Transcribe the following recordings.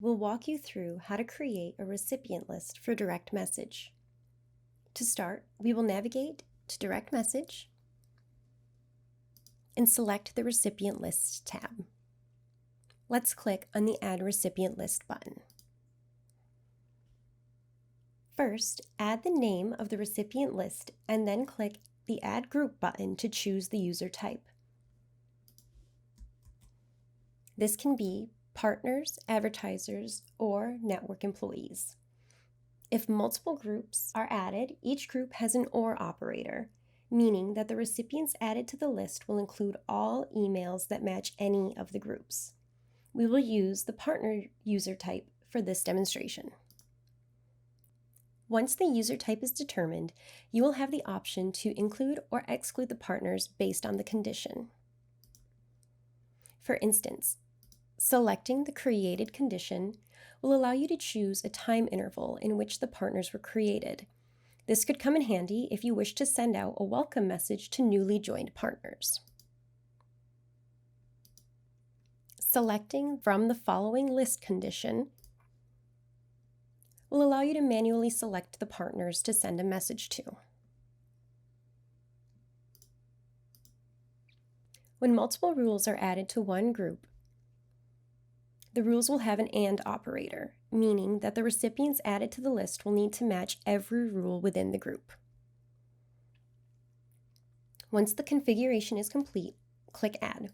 We'll walk you through how to create a recipient list for direct message. To start, we will navigate to Direct Message and select the Recipient List tab. Let's click on the Add Recipient List button. First, add the name of the recipient list and then click the Add Group button to choose the user type. This can be partners, advertisers, or network employees. If multiple groups are added, each group has an OR operator, meaning that the recipients added to the list will include all emails that match any of the groups. We will use the partner user type for this demonstration. Once the user type is determined, you will have the option to include or exclude the partners based on the condition. For instance, selecting the created condition will allow you to choose a time interval in which the partners were created. This could come in handy if you wish to send out a welcome message to newly joined partners. Selecting from the following list condition will allow you to manually select the partners to send a message to. When multiple rules are added to one group, the rules will have an AND operator, meaning that the recipients added to the list will need to match every rule within the group. Once the configuration is complete, click Add.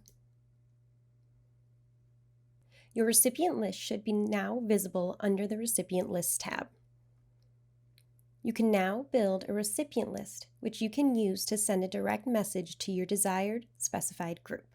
Your recipient list should be now visible under the Recipient List tab. You can now build a recipient list, which you can use to send a direct message to your desired specified group.